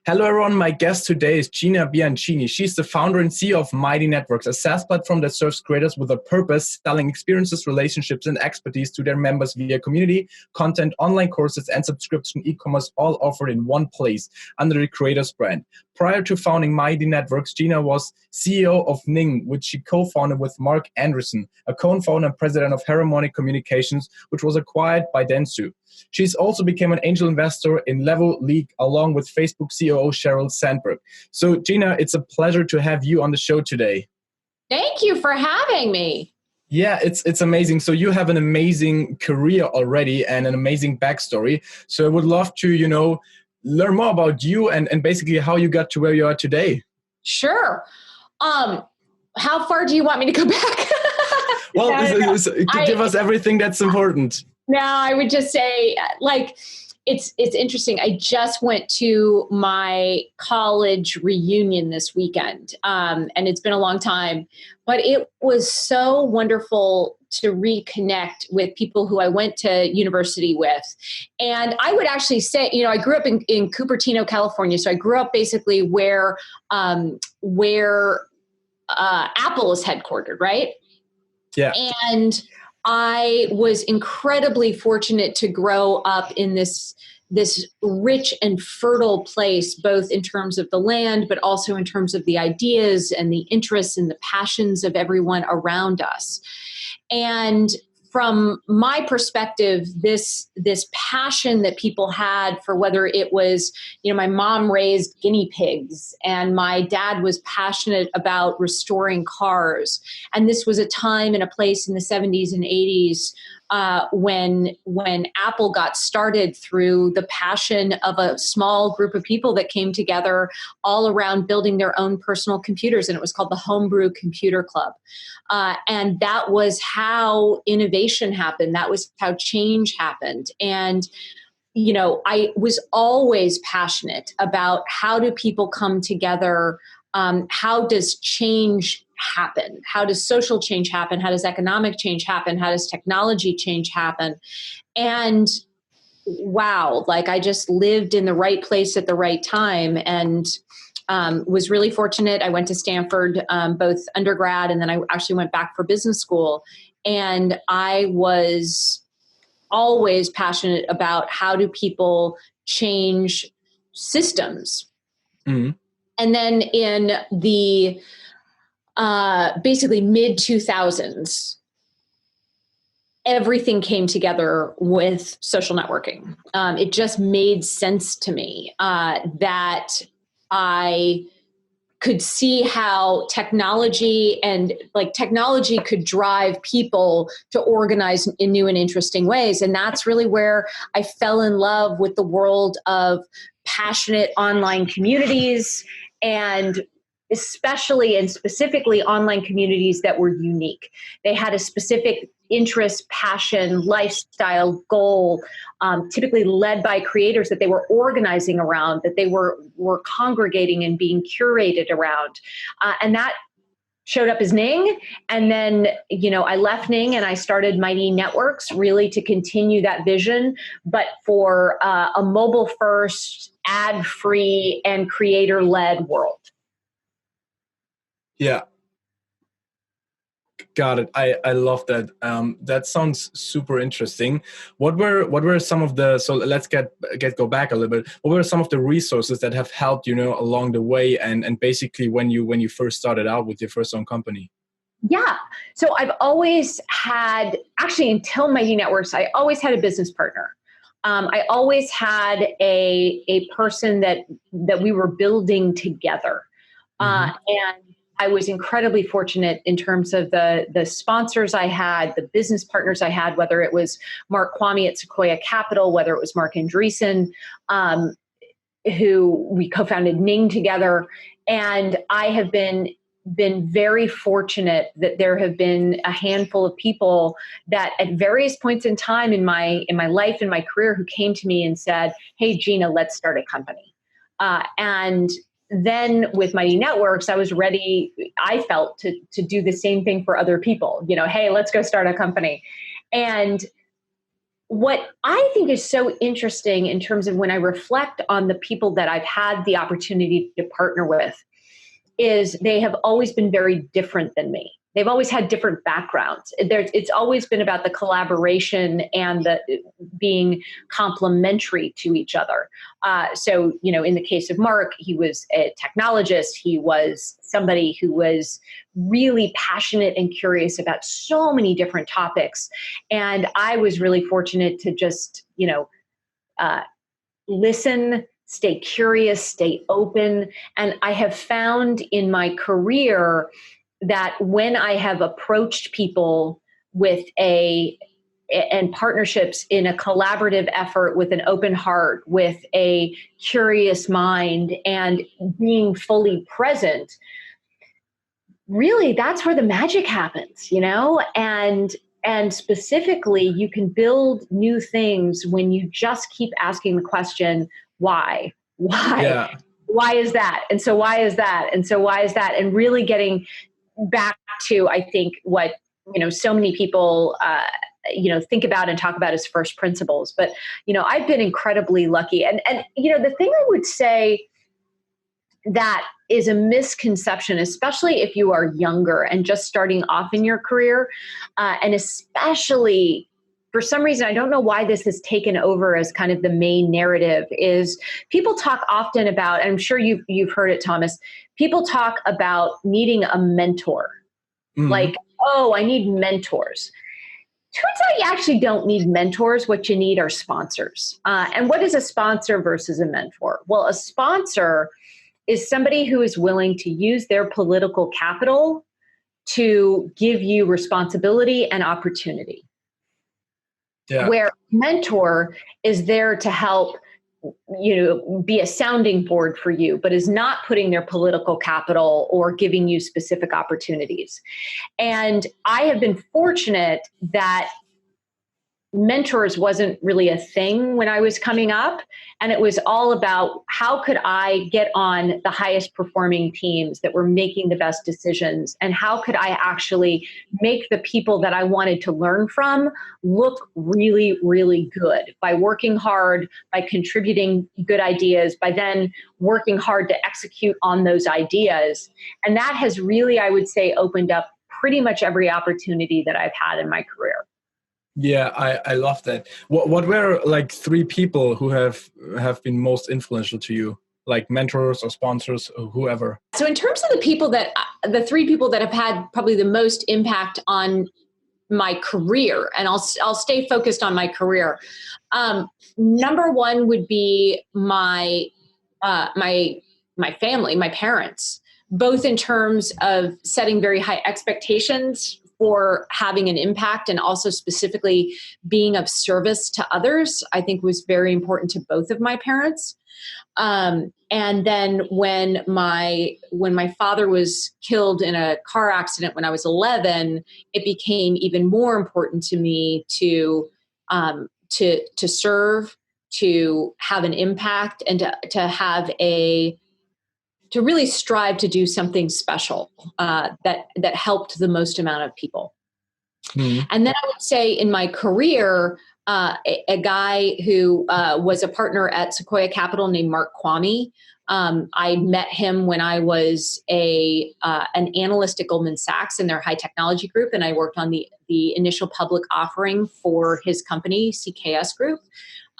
Hello everyone, my guest today is Gina Bianchini. She's the founder and CEO of Mighty Networks, a SaaS platform that serves creators with a purpose, selling experiences, relationships, and expertise to their members via community, content, online courses, and subscription e-commerce, all offered in one place under the creators brand. Prior to founding Mighty Networks, Gina was CEO of Ning, which she co-founded with Mark Anderson, a co-founder and president of Harmonic Communications, which was acquired by Dentsu. She's also became an angel investor in Level League along with Facebook COO Sheryl Sandberg. So Gina, it's a pleasure to have you on the show today. Thank you for having me. Yeah, it's amazing. So you have an amazing career already and an amazing backstory. So I would love to, learn more about you and basically how you got to where you are today. Sure. How far do you want me to go back? Well, give us everything that's important. No, I would just say, it's interesting. I just went to my college reunion this weekend, and it's been a long time, but it was so wonderful to reconnect with people who I went to university with. And I would actually say, I grew up in Cupertino, California. So I grew up basically where Apple is headquartered, right? Yeah. And I was incredibly fortunate to grow up in this rich and fertile place, both in terms of the land, but also in terms of the ideas and the interests and the passions of everyone around us. And from my perspective, this passion that people had for whether it was, my mom raised guinea pigs and my dad was passionate about restoring cars. And this was a time and a place in the 70s and 80s when Apple got started through the passion of a small group of people that came together all around building their own personal computers. And it was called the Homebrew Computer Club. And that was how innovation happened. That was how change happened. And I was always passionate about how do people come together? How does change happen? How does social change happen? How does economic change happen? How does technology change happen? And wow, I just lived in the right place at the right time and was really fortunate. I went to Stanford, both undergrad, and then I actually went back for business school. And I was always passionate about how do people change systems. Mm-hmm. And then in the basically mid-2000s, everything came together with social networking. It just made sense to me that I could see how technology could drive people to organize in new and interesting ways. And that's really where I fell in love with the world of passionate online communities, and especially and specifically online communities that were unique. They had a specific interest, passion, lifestyle, goal, typically led by creators that they were organizing around, that they were congregating and being curated around. And that showed up as Ning. And then, I left Ning and I started Mighty Networks really to continue that vision, but for a mobile first, ad-free, and creator-led world. Yeah. Got it. I love that. That sounds super interesting. What were some of the, so let's go back a little bit. What were some of the resources that have helped, along the way and basically when you first started out with your first own company? Yeah. So I've always had, actually until Mighty Networks, I always had a business partner. I always had a person that we were building together. Mm-hmm. And I was incredibly fortunate in terms of the sponsors I had, the business partners I had, whether it was Mark Kwame at Sequoia Capital, whether it was Mark Andreessen, who we co-founded Ning together. And I have been very fortunate that there have been a handful of people that at various points in time in my life, in my career, who came to me and said, "Hey, Gina, let's start a company." And then with Mighty Networks, I was ready, I felt, to do the same thing for other people. Hey, let's go start a company. And what I think is so interesting in terms of when I reflect on the people that I've had the opportunity to partner with is they have always been very different than me. They've always had different backgrounds. It's always been about the collaboration and the being complementary to each other. So, in the case of Mark, he was a technologist. He was somebody who was really passionate and curious about so many different topics. And I was really fortunate to just, listen, stay curious, stay open. And I have found in my career that when I have approached people with and partnerships in a collaborative effort with an open heart, with a curious mind, and being fully present, really that's where the magic happens, and specifically, you can build new things when you just keep asking the question, why? Yeah. Why is that? And so why is that? And so why is that? And really getting back to, I think, what, so many people, think about and talk about as first principles. But, I've been incredibly lucky. And the thing I would say that is a misconception, especially if you are younger and just starting off in your career, and especially for some reason, I don't know why this has taken over as kind of the main narrative, is people talk often about, and I'm sure you've heard it, Thomas, people talk about needing a mentor. Mhm. Like, oh, I need mentors. Turns out you actually don't need mentors. What you need are sponsors. And what is a sponsor versus a mentor? Well, a sponsor is somebody who is willing to use their political capital to give you responsibility and opportunity. Yeah. Where mentor is there to help, be a sounding board for you, but is not putting their political capital or giving you specific opportunities. And I have been fortunate that mentors wasn't really a thing when I was coming up. And it was all about how could I get on the highest performing teams that were making the best decisions? And how could I actually make the people that I wanted to learn from look really, really good by working hard, by contributing good ideas, by then working hard to execute on those ideas. And that has really, I would say, opened up pretty much every opportunity that I've had in my career. Yeah, I love that. What were like three people who have been most influential to you, like mentors or sponsors or whoever? So in terms of the three people that have had probably the most impact on my career, and I'll stay focused on my career. Number one would be my family, my parents, both in terms of setting very high expectations for having an impact and also specifically being of service to others, I think was very important to both of my parents. And then when my father was killed in a car accident when I was 11, it became even more important to me to serve, to have an impact, and to really strive to do something special that helped the most amount of people. Mm-hmm. And then I would say in my career, a guy who was a partner at Sequoia Capital named Mark Kwame. I met him when I was an analyst at Goldman Sachs in their high technology group, and I worked on the initial public offering for his company, CKS Group,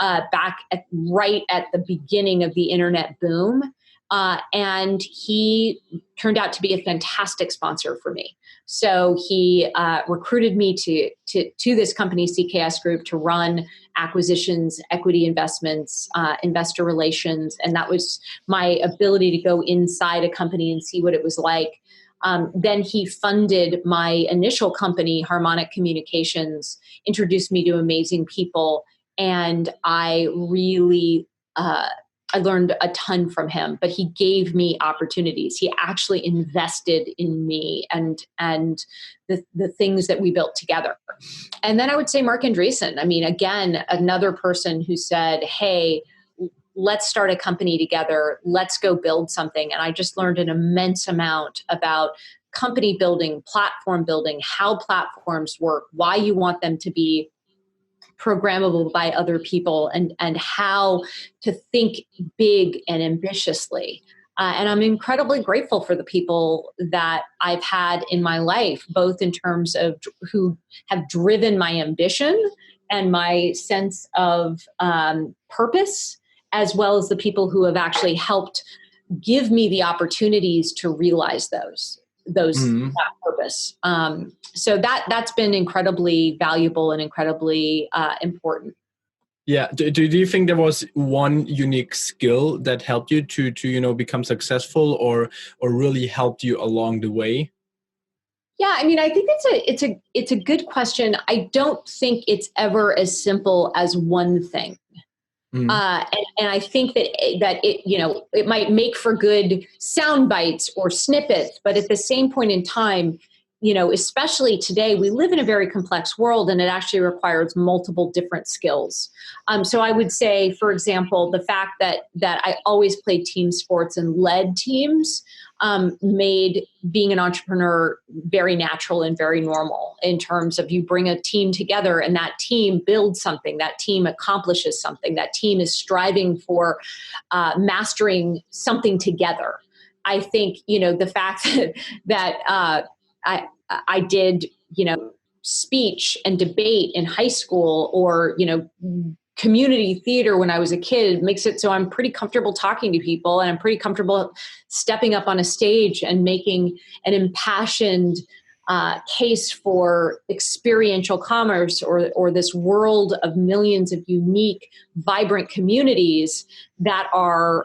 right at the beginning of the internet boom. And he turned out to be a fantastic sponsor for me. So he recruited me to this company, CKS Group, to run acquisitions, equity investments, investor relations. And that was my ability to go inside a company and see what it was like. Then he funded my initial company, Harmonic Communications, introduced me to amazing people. And I really I learned a ton from him, but he gave me opportunities. He actually invested in me and the things that we built together. And then I would say Mark Andreessen. I mean, again, another person who said, hey, let's start a company together. Let's go build something. And I just learned an immense amount about company building, platform building, how platforms work, why you want them to be programmable by other people, and how to think big and ambitiously. And I'm incredibly grateful for the people that I've had in my life, both in terms of who have driven my ambition and my sense of purpose, as well as the people who have actually helped give me the opportunities to realize that purpose. So that's been incredibly valuable and incredibly important. Yeah. Do you think there was one unique skill that helped you to become successful, or really helped you along the way? Yeah, I mean, I think it's a good question. I don't think it's ever as simple as one thing. Mm. And I think that it, it might make for good sound bites or snippets, but at the same point in time, especially today, we live in a very complex world, and it actually requires multiple different skills. So I would say, for example, the fact that I always played team sports and led teams made being an entrepreneur very natural and very normal, in terms of you bring a team together and that team builds something, that team accomplishes something, that team is striving for mastering something together. I think, the fact that I did, speech and debate in high school, or, community theater when I was a kid, makes it so I'm pretty comfortable talking to people, and I'm pretty comfortable stepping up on a stage and making an impassioned case for experiential commerce, or this world of millions of unique, vibrant communities that are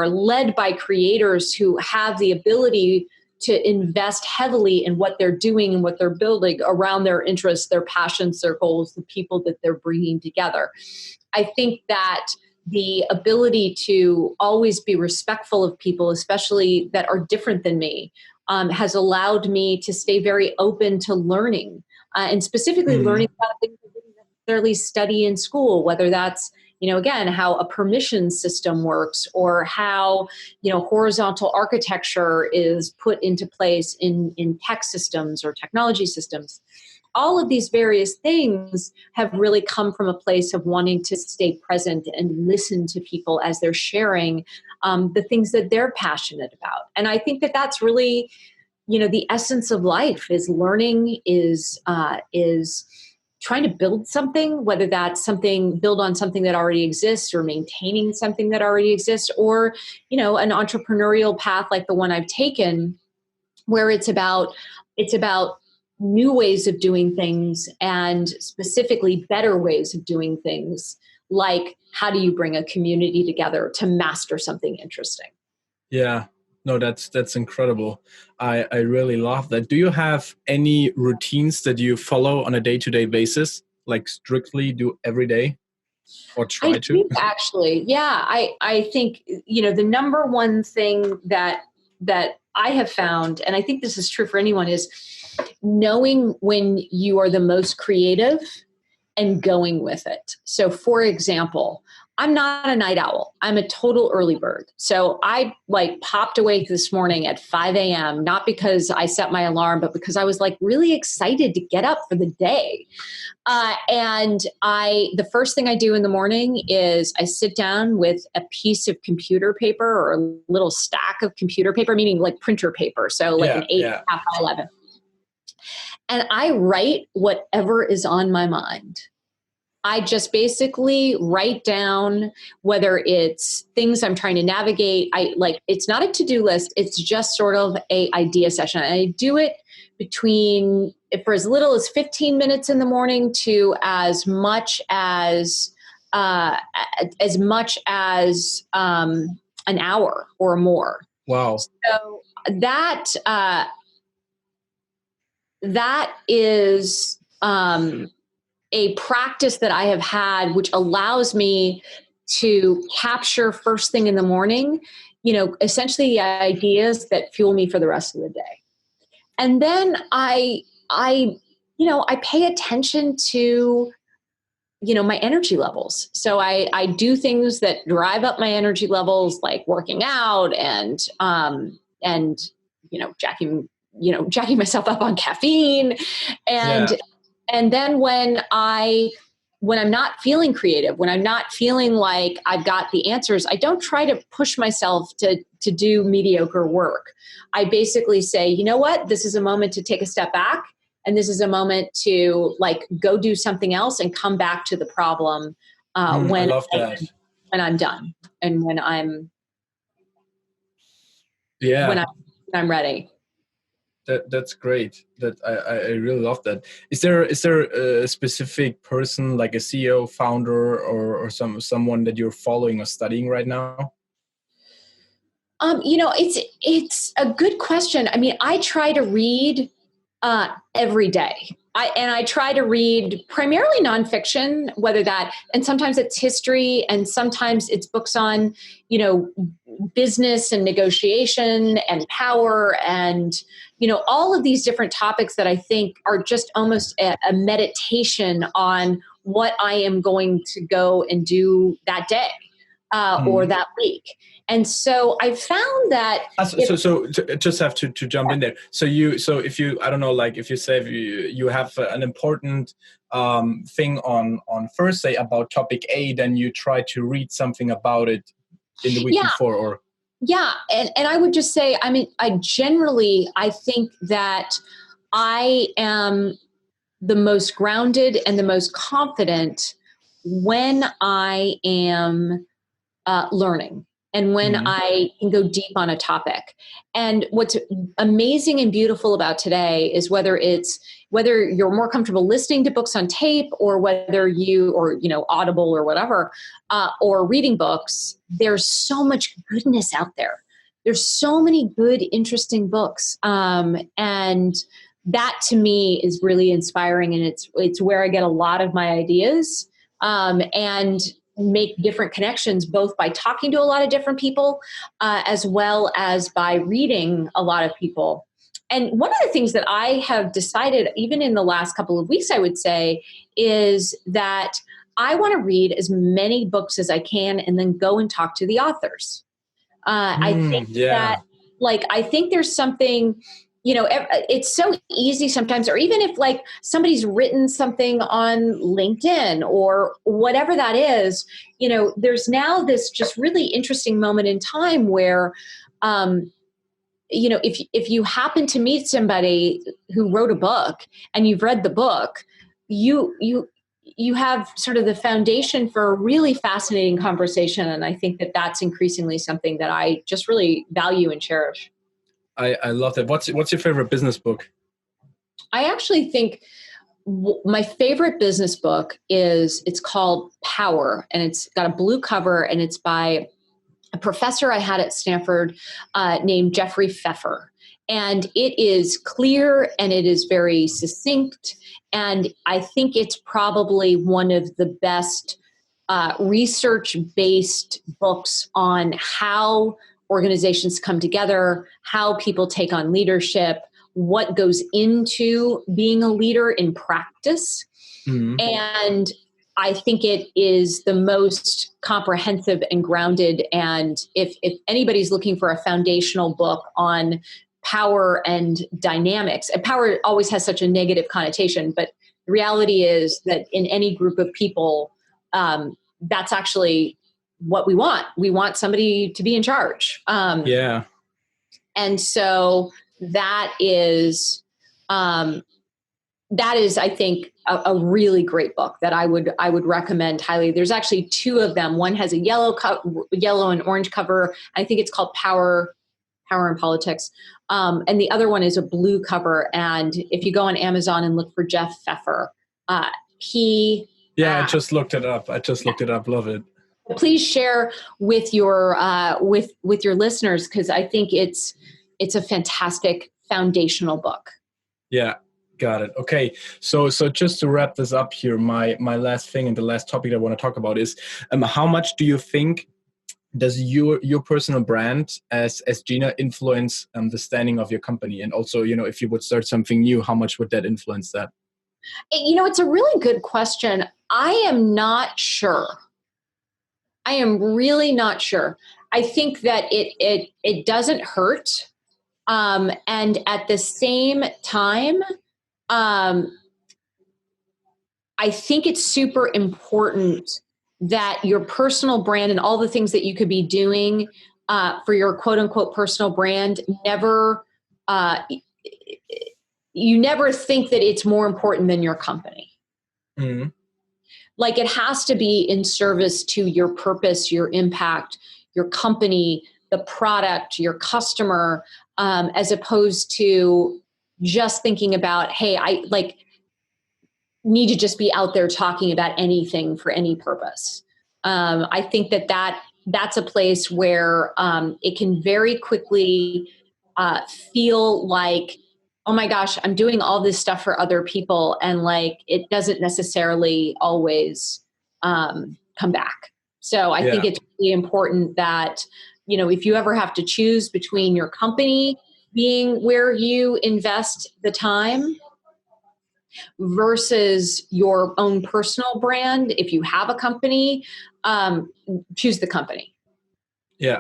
led by creators who have the ability to invest heavily in what they're doing and what they're building around their interests, their passions, their goals, the people that they're bringing together. I think that the ability to always be respectful of people, especially that are different than me, has allowed me to stay very open to learning, and specifically learning about things I didn't necessarily study in school, whether that's, again, how a permission system works, or how, horizontal architecture is put into place in tech systems or technology systems. All of these various things have really come from a place of wanting to stay present and listen to people as they're sharing the things that they're passionate about. And I think that that's really, the essence of life, is learning, is trying to build something, whether that's build on something that already exists, or maintaining something that already exists, or, an entrepreneurial path like the one I've taken, where it's about new ways of doing things, and specifically better ways of doing things. Like, how do you bring a community together to master something interesting? Yeah. No, that's incredible. I really love that. Do you have any routines that you follow on a day-to-day basis, like strictly do every day, or try I to? think, actually, yeah, I think, the number one thing that I have found, and I think this is true for anyone, is knowing when you are the most creative and going with it. So, for example, I'm not a night owl. I'm a total early bird. So I popped awake this morning at 5 a.m., not because I set my alarm, but because I was really excited to get up for the day. And the first thing I do in the morning is I sit down with a piece of computer paper, or a little stack of computer paper, meaning like printer paper. So an 8.5 by 11. And I write whatever is on my mind. I just basically write down, whether it's things I'm trying to navigate. It's not a to-do list. It's just sort of a idea session. And I do it for as little as 15 minutes in the morning to as much as an hour or more. Wow. So that is a practice that I have had, which allows me to capture first thing in the morning, essentially the ideas that fuel me for the rest of the day. And then I pay attention to, my energy levels. So I do things that drive up my energy levels, like working out and jacking myself up on caffeine. And then when I when I'm not feeling creative, when I'm not feeling like I've got the answers, I don't try to push myself to do mediocre work. I basically say, you know what, this is a moment to take a step back, and this is a moment to like go do something else and come back to the problem I when love that. when I'm done and when I'm Yeah. when I'm ready. That's great. That I really love that. Is there a specific person, like a CEO, founder, or someone that you're following or studying right now? It's a good question. I mean, I try to read every day. I try to read primarily nonfiction, and sometimes it's history, and sometimes it's books on, business and negotiation and power, and all of these different topics that I think are just almost a meditation on what I am going to go and do that day or that week. And so I found that just have to jump in there. So if you, I don't know, like if you say you have an important thing on Thursday about topic A, then you try to read something about it in the week before, or and I would just say, I mean, I think that I am the most grounded and the most confident when I am learning and when I can go deep on a topic. And what's amazing and beautiful about today is whether you're more comfortable listening to books on tape or whether Audible or whatever, or reading books, there's so much goodness out there. There's so many good, interesting books. And that to me is really inspiring. And it's where I get a lot of my ideas. And make different connections, both by talking to a lot of different people, as well as by reading a lot of people. And one of the things that I have decided, even in the last couple of weeks, I would say, is that I want to read as many books as I can and then go and talk to the authors. I think I think there's something, it's so easy sometimes, or even if like somebody's written something on LinkedIn or whatever that is, there's now this just really interesting moment in time where, if you happen to meet somebody who wrote a book and you've read the book, you have sort of the foundation for a really fascinating conversation. And I think that that's increasingly something that I just really value and cherish. I love that. What's your favorite business book? I actually think my favorite business book it's called Power, and it's got a blue cover, and it's by a professor I had at Stanford named Jeffrey Pfeffer. And it is clear and it is very succinct. And I think it's probably one of the best research-based books on how organizations come together, how people take on leadership, what goes into being a leader in practice. And I think it is the most comprehensive and grounded. And if anybody's looking for a foundational book on power and dynamics, and power always has such a negative connotation, but the reality is that in any group of people, that's actually what we want. We want somebody to be in charge. And so that is, I think, a really great book that I would recommend highly. There's actually two of them. One has a yellow and orange cover. I think it's called Power and Politics. And the other one is a blue cover. And if you go on Amazon and look for Jeff Pfeffer, I just looked it up. Love it. Please share with your with your listeners, because I think it's a fantastic foundational book. Yeah. Got it. Okay. So just to wrap this up here, my last thing and the last topic I want to talk about is how much do you think does your personal brand as Gina influence the standing of your company? And also, if you would start something new, how much would that influence that? It's a really good question. I am not sure. I am really not sure. I think that it doesn't hurt. And at the same time, I I think it's super important that your personal brand and all the things that you could be doing for your quote unquote personal brand never, you never think that it's more important than your company. Mm-hmm. Like it has to be in service to your purpose, your impact, your company, the product, your customer, as opposed to just thinking about, hey, I like need to just be out there talking about anything for any purpose. I think that's a place where it can very quickly feel like, oh my gosh, I'm doing all this stuff for other people, and like it doesn't necessarily always come back. So I think it's really important that, you know, if you ever have to choose between your company being where you invest the time versus your own personal brand, if you have a company, choose the company. Yeah.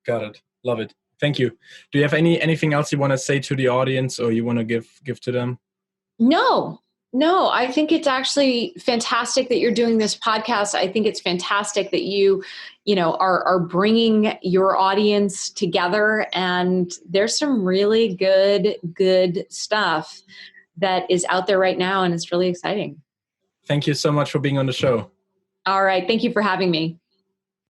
Got it. Love it. Thank you. Do you have anything else you want to say to the audience, or you want to give to them? No, I think it's actually fantastic that you're doing this podcast. I think it's fantastic that you know, are bringing your audience together, and there's some really good stuff that is out there right now, and it's really exciting. Thank you so much for being on the show. All right. Thank you for having me.